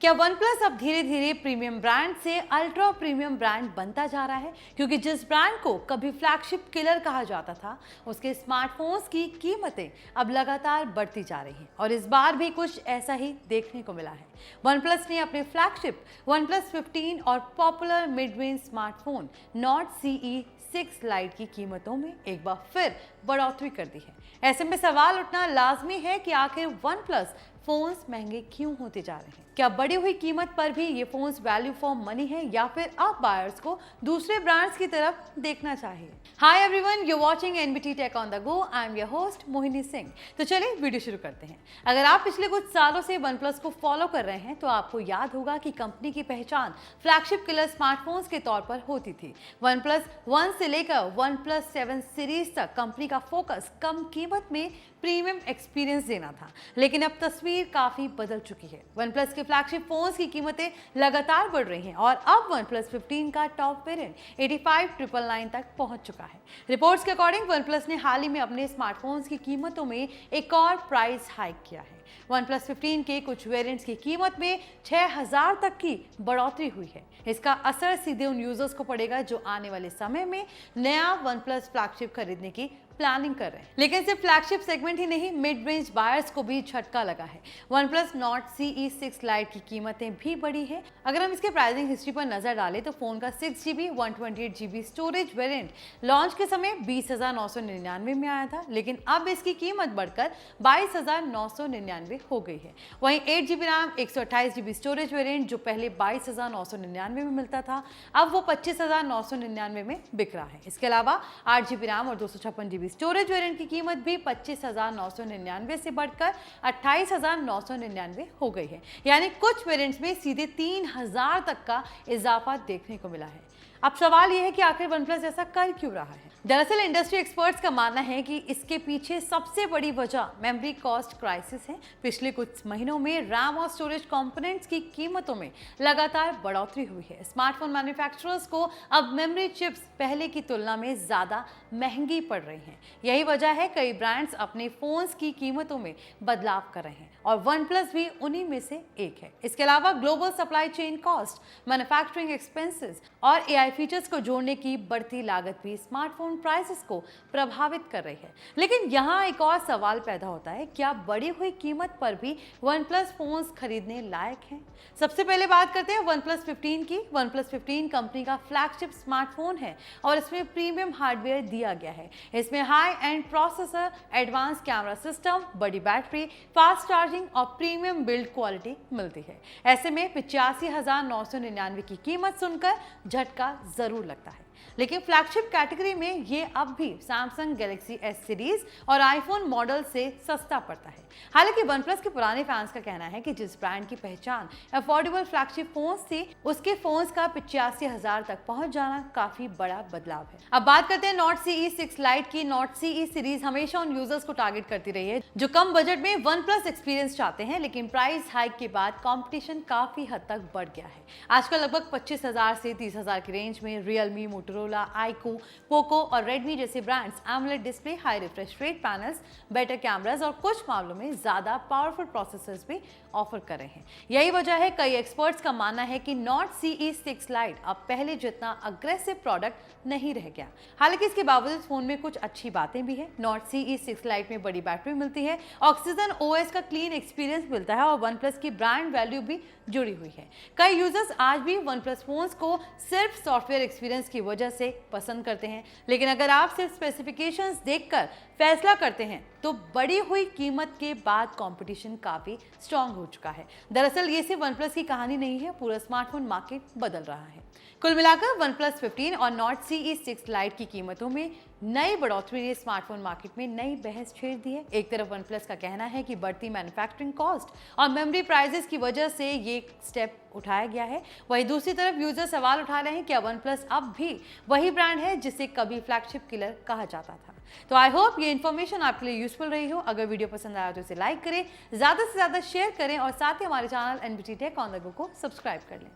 क्या OnePlus अब धीरे धीरे प्रीमियम ब्रांड से अल्ट्रा प्रीमियम ब्रांड बनता जा रहा है? क्योंकि जिस ब्रांड को कभी फ्लैगशिप किलर कहा जाता था, उसके स्मार्टफोन्स की कीमतें अब लगातार बढ़ती जा रही हैं और इस बार भी कुछ ऐसा ही देखने को मिला है। OnePlus ने अपने फ्लैगशिप OnePlus 15 और popular mid range smartphone Nord CE 6 light की कीमतों में एक बार फिर बढ़ोतरी कर दी है। ऐसे में सवाल उठना लाजमी है कि आखिर OnePlus फोन्स महंगे क्यों होते जा रहे हैं? क्या बढ़ी हुई कीमत पर भी ये फोन्स वैल्यू फॉर मनी है या फिर अब बायर्स को दूसरे ब्रांड्स की तरफ देखना चाहिए? Hi everyone, you watching NBT tech on the go. I am your host Mohini Singh. तो चलिए वीडियो शुरू करते हैं। अगर आप पिछले कुछ सालों से OnePlus को फॉलो कर रहे हैं तो आपको याद होगा कि कंपनी की पहचान फ्लैगशिप किलर स्मार्टफोन्स के तौर पर होती थी। OnePlus 1 से लेकर OnePlus 7 सीरीज तक कंपनी का फोकस कम कीमत में प्रीमियम एक्सपीरियंस देना था, लेकिन अब तस्वीर काफी बदल चुकी है। OnePlus के फ्लैगशिप फोन्स की कीमतें लगातार बढ़ रही हैं और अब OnePlus 15 का टॉप वेरिएंट 85,999 तक पहुंच चुका है। रिपोर्ट्स के अकॉर्डिंग OnePlus ने हाल ही में अपने स्मार्टफोन्स की कीमतों में एक और प्राइस हाइक किया है। OnePlus 15 के कुछ वेरिएंट्स की कीमत में 6,000 तक की बढ़ोतरी हुई है। इसका असर सीधे उन यूजर्स को पड़ेगा जो आने वाले समय में नया OnePlus फ्लैगशिप खरीदने की प्लानिंग कर रहे हैं। लेकिन सिर्फ फ्लैगशिप सेगमेंट ही नहीं, मिड रेंज बायर्स को भी झटका लगा है। OnePlus Nord CE 6 लाइट की कीमतें भी बढ़ी है। अगर हम इसके प्राइसिंग हिस्ट्री पर नजर डालें तो फोन का 6GB 128GB storage variant launch के समय 20,999 में आया था, लेकिन अब इसकी कीमत बढ़कर 22,999 हो गई है। वहीं 8GB RAM 128GB storage variant जो पहले 22,999 में मिलता था, अब वो 25,999 में बिक रहा है। इसके अलावा 8GB रैम और 256GB स्टोरेज वेरिएंट की कीमत भी 25,999 से बढ़कर 28,999 हो गई है। यानी कुछ वेरिएंट्स में सीधे 3,000 तक का इजाफा देखने को मिला है। अब सवाल यह है कि आखिर OnePlus ऐसा कर क्यों रहा है? दरअसल इंडस्ट्री एक्सपर्ट्स का मानना है कि इसके पीछे सबसे बड़ी वजह मेमोरी कॉस्ट क्राइसिस है। पिछले कुछ महीनों में रैम और स्टोरेज कंपोनेंट्स की कीमतों में लगातार बढ़ोतरी हुई है। स्मार्टफोन मैन्युफैक्चरर्स को अब मेमोरी चिप्स पहले की तुलना में ज्यादा महंगी पड़ रही हैं। यही वजह है कई ब्रांड्स अपने फोन्स की कीमतों में बदलाव कर रहे हैं और OnePlus भी उन्हीं में से एक है। इसके अलावा global supply chain cost, manufacturing expenses और AI फीचर्स को जोड़ने की बढ़ती लागत भी स्मार्टफोन प्राइसेस को प्रभावित कर रही है। लेकिन यहाँ एक और सवाल पैदा होता है, क्या बढ़ी हुई कीमत पर भी OnePlus फोन्स खरीदने लायक हैं? सबसे पहले बात करते हैं OnePlus 15 की। OnePlus 15 कंपनी का फ्लैगशिप स्मार्टफोन है और इसमें प्रीमियम हार्डवेयर दिया गया है। इसमें high and processor, advance camera system, बड़ी बैटरी, फास्ट चार्जिंग और प्रीमियम बिल्ड क्वालिटी मिलती है। ऐसे में 85,999 की कीमत सुनकर झटका जरूर लगता है, लेकिन फ्लैगशिप कैटेगरी में ये अब भी Samsung Galaxy S सीरीज और आईफोन मॉडल से सस्ता पड़ता है। हालांकि OnePlus के पुराने फैंस का कहना है कि जिस ब्रांड की पहचान अफोर्डेबल फ्लैगशिप फोन्स थी, उसके फोन्स का 85,000 तक पहुंच जाना काफी बड़ा बदलाव है। अब बात करते हैं Nord CE 6 लाइट की। Nord CE सीरीज हमेशा उन यूजर्स को टारगेट करती रही है जो कम बजट में OnePlus एक्सपीरियंस चाहते हैं, लेकिन प्राइस हाइक के बाद कॉम्पिटिशन काफी हद तक बढ़ गया है। आजकल लगभग 25,000 से 30,000 की रेंज में Realme, Motorola, iQOO, पोको और रेडमी जैसे brands AMOLED display, high refresh rate panels, better cameras और कुछ मामलों में ज्यादा पावरफुल प्रोसेसर्स भी ऑफर कर रहे हैं। यही वजह है कई एक्सपर्ट्स का मानना है कि Nord CE 6 लाइट अब पहले जितना अग्रेसिव प्रोडक्ट नहीं रह गया। हालांकि इसके बावजूद फोन में कुछ अच्छी बातें भी हैं। Nord CE 6 लाइट में बड़ी बैटरी मिलती है, ऑक्सीजन OS का क्लीन एक्सपीरियंस मिलता है और OnePlus की ब्रांड वैल्यू भी जुड़ी हुई है। कई यूजर्स आज भी OnePlus फोन्स को सिर्फ सॉफ्टवेयर एक्सपीरियंस की वजह से पसंद करते हैं, लेकिन अगर आप सिर्फ स्पेसिफिकेशंस देखकर फैसला करते हैं तो बढ़ी हुई कीमत के बाद कंपटीशन काफी स्ट्रांग हो चुका है। दरअसल ये सिर्फ OnePlus की कहानी नहीं है, पूरा स्मार्टफोन मार्केट बदल रहा है। कुल मिलाकर OnePlus 15 और Nord CE 6 लाइट की कीमतों में नई बढ़ोतरी ने स्मार्टफोन मार्केट में नई बहस छेड़ दी है। एक तरफ OnePlus का कहना है कि बढ़ती मैन्युफैक्चरिंग कॉस्ट और मेमोरी प्राइसेस की वजह से ये स्टेप उठाया गया है, वहीं दूसरी तरफ यूजर सवाल उठा रहे हैं क्या OnePlus अब भी वही ब्रांड है जिसे कभी फ्लैगशिप किलर कहा जाता था। तो आई होप ये इन्फॉर्मेशन आपके लिए यूजफुल रही हो। अगर वीडियो पसंद आया तो इसे लाइक करें, ज्यादा से ज्यादा शेयर करें और साथ ही हमारे channel NBT tech on the go को सब्सक्राइब कर लें।